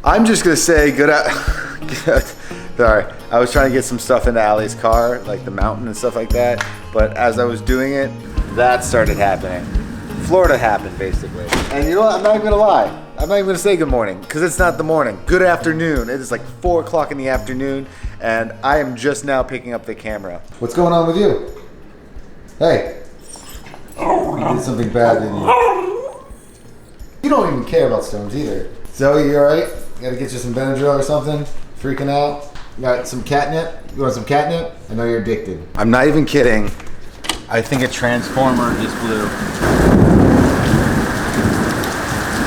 I'm just gonna say good. Sorry, I was trying to get some stuff into Allie's car, like the mountain and stuff like that. But as I was doing it, that started happening. Florida happened basically. And you know what? I'm not even gonna lie. I'm not even gonna say good morning because it's not the morning. Good afternoon. It is like 4 o'clock in the afternoon, and I am just now picking up the camera. What's going on with you? Hey, you did something bad, didn't you? You don't even care about stones either. Zoe, you alright? Gotta get you some Benadryl or something? Freaking out? You got some catnip? You want some catnip? I know you're addicted. I'm not even kidding. I think a transformer just blew.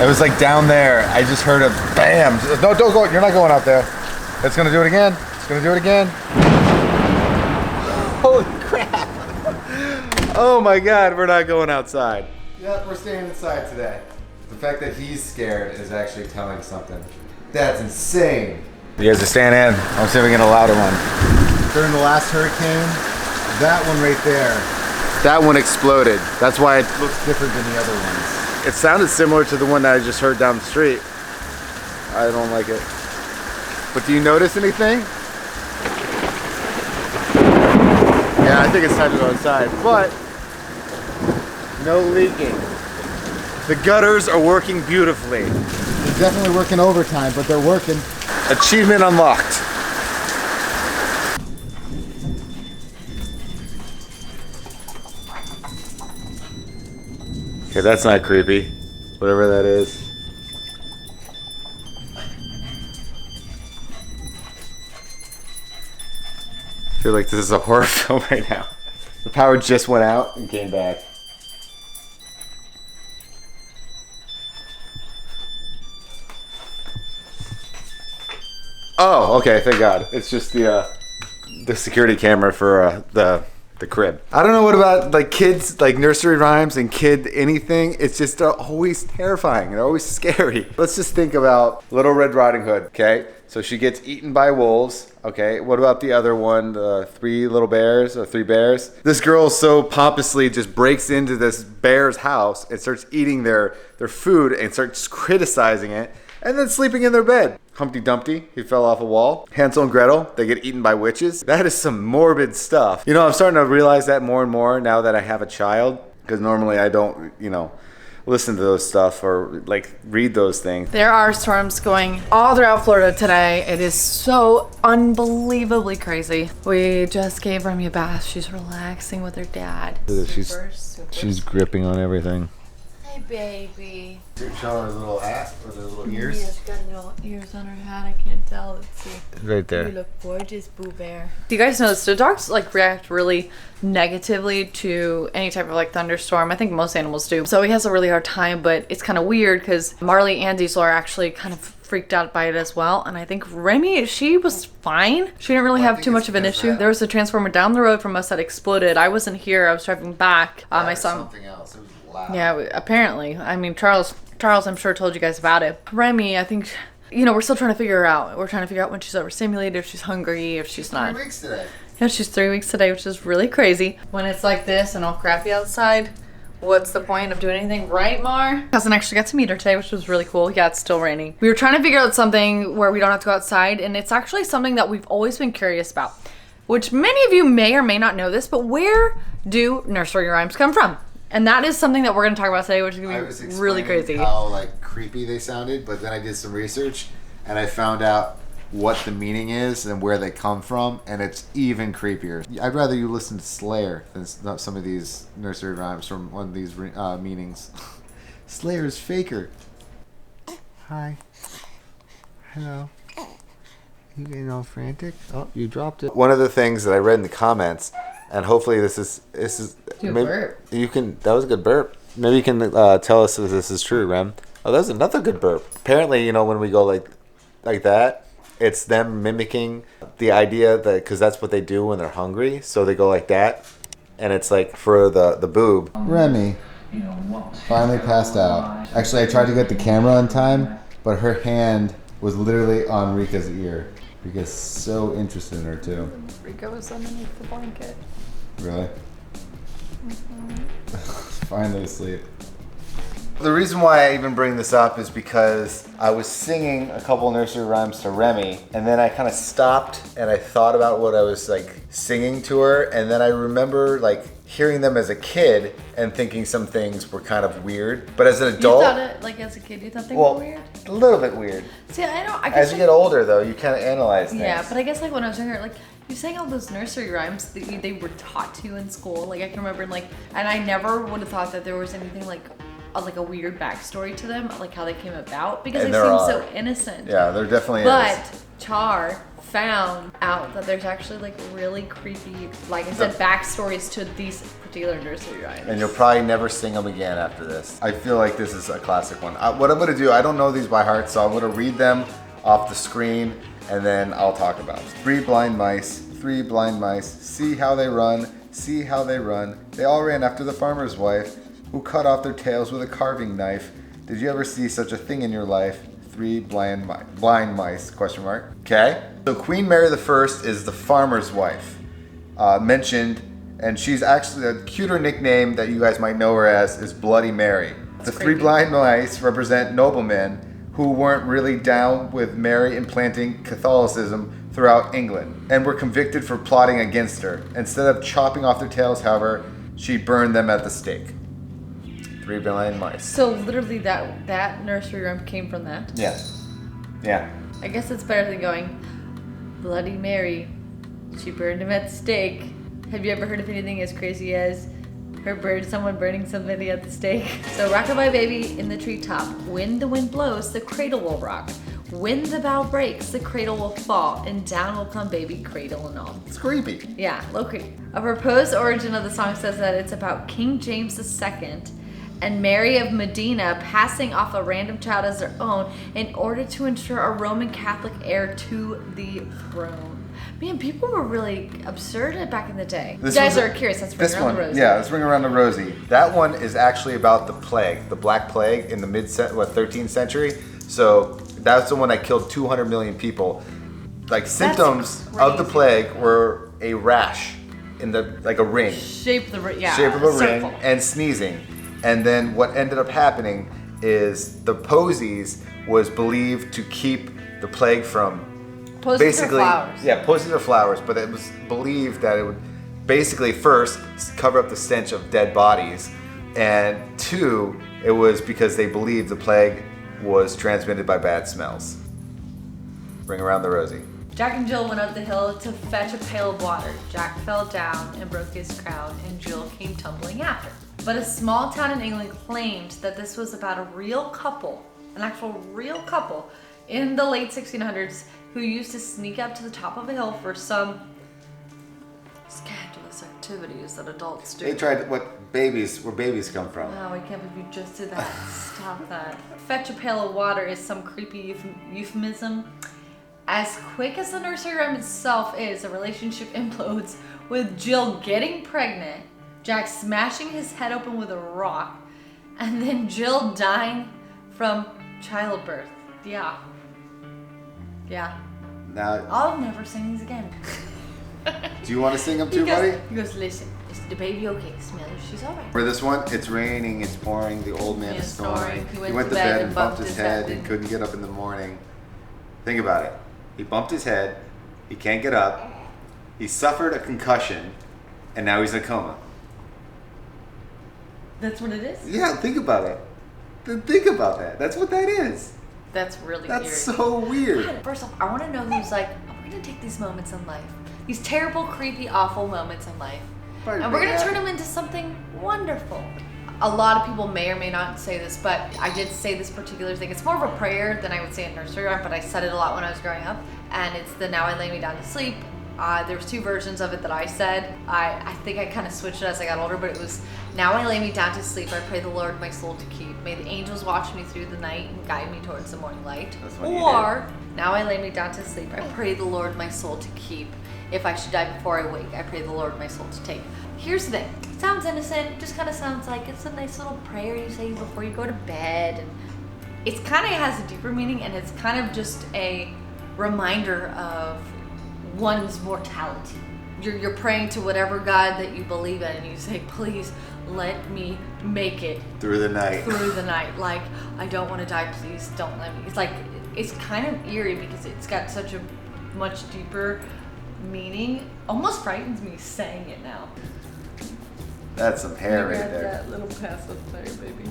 It was like down there. I just heard a bam. No, don't go. You're not going out there. It's gonna do it again. It's gonna do it again. Holy crap. Oh my God, we're not going outside. Yep, we're staying inside today. The fact that he's scared is actually telling something. That's insane. You guys are staying in. I'm see if we can get a louder one. During the last hurricane, that one right there, that one exploded. That's why it looks different than the other ones. It sounded similar to the one that I just heard down the street. I don't like it. But do you notice anything? Yeah, I think it's time to go inside, but no leaking. The gutters are working beautifully. They're definitely working overtime, but they're working. Achievement unlocked. Okay, that's not creepy. Whatever that is. I feel like this is a horror film right now. The power just went out and came back. Oh, okay, thank God. It's just the security camera for the crib. I don't know what about like kids, like nursery rhymes and kid anything. It's just always terrifying. They're always scary. Let's just think about Little Red Riding Hood, okay? So she gets eaten by wolves, okay? What about the other one, the three bears? This girl so pompously just breaks into this bear's house and starts eating their food and starts criticizing it. And then sleeping in their bed. Humpty Dumpty, he fell off a wall. Hansel and Gretel, they get eaten by witches. That is some morbid stuff. You know, I'm starting to realize that more and more now that I have a child. Because normally I don't, you know, listen to those stuff or like read those things. There are storms going all throughout Florida today. It is so unbelievably crazy. We just gave Remy a bath. She's relaxing with her dad. She's gripping on everything. Hey, baby. You're showing her little hat with her little ears? Yeah, she's got little ears on her hat. I can't tell. Let's see. Right there. You look gorgeous, Boo Bear. Do you guys know this? Do dogs like react really negatively to any type of like thunderstorm? I think most animals do. So he has a really hard time, but it's kind of weird because Marley and Diesel are actually kind of freaked out by it as well. And I think Remy, she was fine. She didn't really have too much of an issue. There was a transformer down the road from us that exploded. I wasn't here. I was driving back. I saw something else. It was loud. Yeah, apparently. I mean, Charles, I'm sure told you guys about it. Remy, I think, you know, we're still trying to figure her out. We're trying to figure out when she's overstimulated, if she's hungry, if she's not. 3 weeks today. Yeah, she's 3 weeks today, which is really crazy. When it's like this and all crappy outside, what's the point of doing anything, right, Mar? Cousin actually got to meet her today, which was really cool. Yeah, it's still raining. We were trying to figure out something where we don't have to go outside, and it's actually something that we've always been curious about, which many of you may or may not know this, but where do nursery rhymes come from? And that is something that we're going to talk about today, which is going to be really crazy. How like creepy they sounded, but then I did some research and I found out what the meaning is and where they come from, and it's even creepier. I'd rather you listen to Slayer than some of these nursery rhymes from one of these meanings. Slayer is faker. Hi. Hello. You getting all frantic? Oh, you dropped it. One of the things that I read in the comments, and hopefully this is maybe, burp. You can. That was a good burp. Maybe you can tell us if this is true, Rem. Oh, that was another good burp. Apparently, you know, when we go like that, it's them mimicking the idea that, because that's what they do when they're hungry. So they go like that, and it's like for the boob. Remy finally passed out. Actually, I tried to get the camera on time, but her hand was literally on Rika's ear. Rika's so interested in her too. Rika was underneath the blanket. Really? Finally asleep. The reason why I even bring this up is because I was singing a couple nursery rhymes to Remy, and then I kind of stopped and I thought about what I was like singing to her, and then I remember like hearing them as a kid and thinking some things were kind of weird. But as an adult, You thought it, like as a kid, you thought they were weird? A little bit weird. See, I guess As you get older though, you kind of analyze things. Yeah, but I guess like when I was younger, like you sang all those nursery rhymes that they were taught to you in school. Like I can remember, like, and I never would have thought that there was anything like a weird backstory to them, like how they came about, because they seem so innocent. Yeah, they're definitely But Char found out that there's actually like really creepy, like I said, backstories to these particular nursery rhymes. And you'll probably never sing them again after this. I feel like this is a classic one. What I'm gonna do, I don't know these by heart, so I'm gonna read them off the screen and then I'll talk about them. 3 blind mice, 3 blind mice, see how they run, see how they run. They all ran after the farmer's wife, who cut off their tails with a carving knife. Did you ever see such a thing in your life? 3 blind mice, question mark. Okay, so Queen Mary I is the farmer's wife mentioned, and she's actually a cuter nickname that you guys might know her as is Bloody Mary. The 3 blind mice represent noblemen who weren't really down with Mary implanting Catholicism throughout England and were convicted for plotting against her. Instead of chopping off their tails, however, she burned them at the stake. 3 blind mice. So literally that nursery rhyme came from that? Yeah. Yeah. I guess it's better than going, Bloody Mary, she burned him at the stake. Have you ever heard of anything as crazy as someone burning somebody at the stake? So rockabye baby in the treetop. When the wind blows, the cradle will rock. When the bough breaks, the cradle will fall, and down will come baby, cradle and all. It's creepy. Yeah, low creepy. A proposed origin of the song says that it's about King James II and Mary of Medina passing off a random child as their own in order to ensure a Roman Catholic heir to the throne. Man, people were really absurd back in the day. You guys are curious, let's ring around the rosy. Yeah, let's ring around the rosy. That one is actually about the plague, the Black Plague in the 13th century. So that's the one that killed 200 million people. Like symptoms of the plague were a rash in like a ring. Shape of a ring and sneezing. And then what ended up happening is the posies was believed to keep the plague from Posies are flowers. Yeah, posies are flowers, but it was believed that it would basically first cover up the stench of dead bodies, and 2, it was because they believed the plague was transmitted by bad smells. Bring around the rosy. Jack and Jill went up the hill to fetch a pail of water. Jack fell down and broke his crown, and Jill came tumbling after. But a small town in England claimed that this was about a real couple, an actual real couple, in the late 1600s who used to sneak up to the top of a hill for some scandalous activities that adults do. They tried where babies come from. No, I can't believe you just did that. Stop that. Fetch a pail of water is some creepy euphemism. As quick as the nursery rhyme itself is, the relationship implodes with Jill getting pregnant, Jack smashing his head open with a rock, and then Jill dying from childbirth. Yeah. Now, I'll never sing these again. do you want to sing them too, buddy? He goes, listen, is the baby okay? Smell her, she's alright. For this one, it's raining, it's pouring, the old man is snoring. He went to bed and bumped his head and couldn't get up in the morning. Think about it. He bumped his head, he can't get up, he suffered a concussion, and now he's in a coma. That's what it is? Yeah, think about it. Think about that. That's what that is. That's really weird. That's so weird. God, first off, I want to know who's like, oh, we're going to take these moments in life, these terrible, creepy, awful moments in life, and we're going to turn them into something wonderful. A lot of people may or may not say this, but I did say this particular thing. It's more of a prayer than I would say in nursery rhyme, but I said it a lot when I was growing up, and it's the Now I Lay Me Down to Sleep. There's 2 versions of it that I said. I think I kind of switched it as I got older, but it was, now I lay me down to sleep, I pray the Lord my soul to keep. May the angels watch me through the night and guide me towards the morning light. Or, now I lay me down to sleep, I pray the Lord my soul to keep. If I should die before I wake, I pray the Lord my soul to take. Here's the thing, it sounds innocent, just kind of sounds like it's a nice little prayer you say before you go to bed. And it's kind of has a deeper meaning, and it's kind of just a reminder of one's mortality. you're praying to whatever God that you believe in, and you say, please let me make it through the night. Like, I don't want to die, please don't let me. It's like, it's kind of eerie because it's got such a much deeper meaning. Almost frightens me saying it now. That's some hair right there. That little passive there, baby.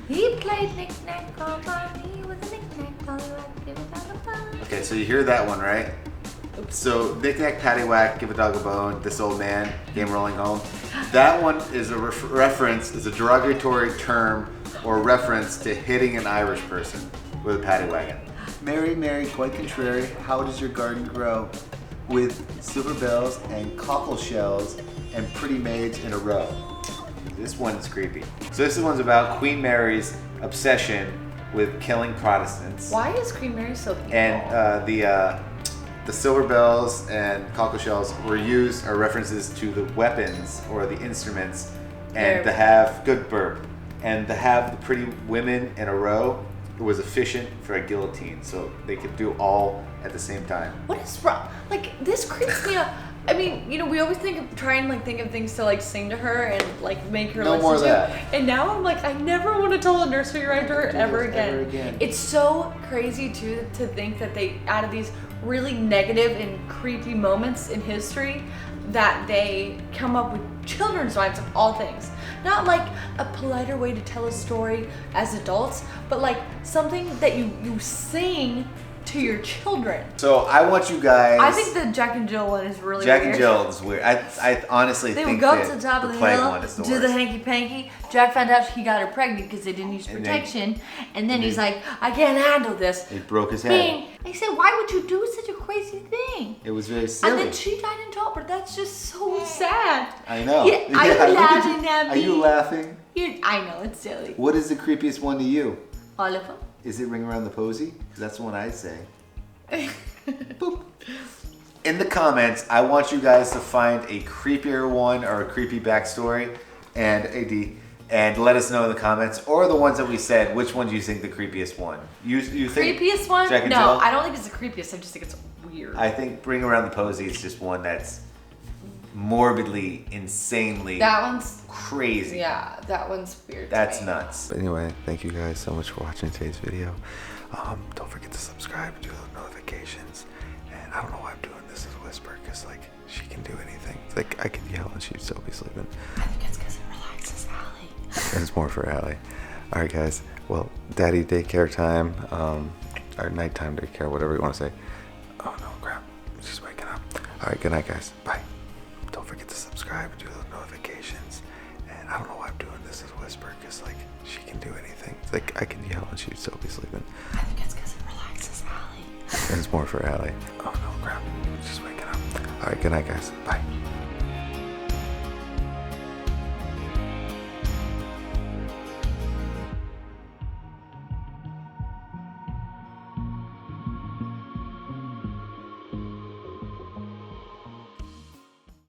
He played knick-knack all by me with a knick-knack paddywhack, give a dog a bone. Okay, so you hear that one, right? Oops. So knick-knack paddywhack, give a dog a bone, this old man came rolling home. That one is a reference, is a derogatory term or reference to hitting an Irish person with a paddy wagon. Mary, Mary, quite contrary, how does your garden grow? With silver bells and cockle shells and pretty maids in a row. This one's creepy. So this one's about Queen Mary's obsession with killing Protestants. Why is Queen Mary so evil? And the silver bells and cockle shells were used, are references to the weapons or the instruments, and to have good burp, and to have the pretty women in a row. It was efficient for a guillotine, so they could do all at the same time. What is wrong? Like, this creeps me out. I mean, you know, we always think of things to like sing to her and like make her listen more of to. that. And now I'm like, I never want to tell a nursery rhyme to her ever again. It's so crazy too to think that they, out of these really negative and creepy moments in history, that they come up with children's rhymes of all things. Not like a politer way to tell a story as adults, but like something that you sing to your children. So I want you guys. I think the Jack and Jill one is really Jack weird. and Jill is weird. I honestly think they would go up that to the top of the plague hill, one is the do worst. the hanky panky. Jack found out he got her pregnant because they didn't use protection, and then he's like, I can't handle this. He broke his head. Bing. I said, why would you do such a crazy thing? It was very silly. And then she died in childbirth. That's just so sad. I know. Yeah, are you laughing at me? Are you laughing? I know, it's silly. What is the creepiest one to you? All of them. Is it Ring Around the Posy? 'Cause that's the one I'd say. Boop. In the comments, I want you guys to find a creepier one or a creepy backstory and let us know in the comments, or the ones that we said, which one do you think the creepiest one? You think creepiest one? Jack and No, Jill? I don't think it's the creepiest. I just think it's weird. I think Bring Around the Posy is just one that's morbidly, insanely that one's crazy. Yeah, that one's weird. That's nuts. But anyway, thank you guys so much for watching today's video. Don't forget to subscribe, do the notifications. And I don't know why I'm doing this as a whisper, because like she can do anything. It's like I could yell and she'd still be sleeping. I think it's because it relaxes Allie. It's more for Allie. Alright guys, well, daddy daycare time, or nighttime daycare, whatever you want to say. Oh no, crap, she's waking up. Alright, good night guys, bye. Don't forget to subscribe, do the notifications. And I don't know why I'm doing this as a whisper, because like she can do anything. It's like I could yell and she'd still be sleeping. I think it's because it relaxes Allie. It's more for Allie. Oh no, crap, she's waking up. Alright, good night guys, bye.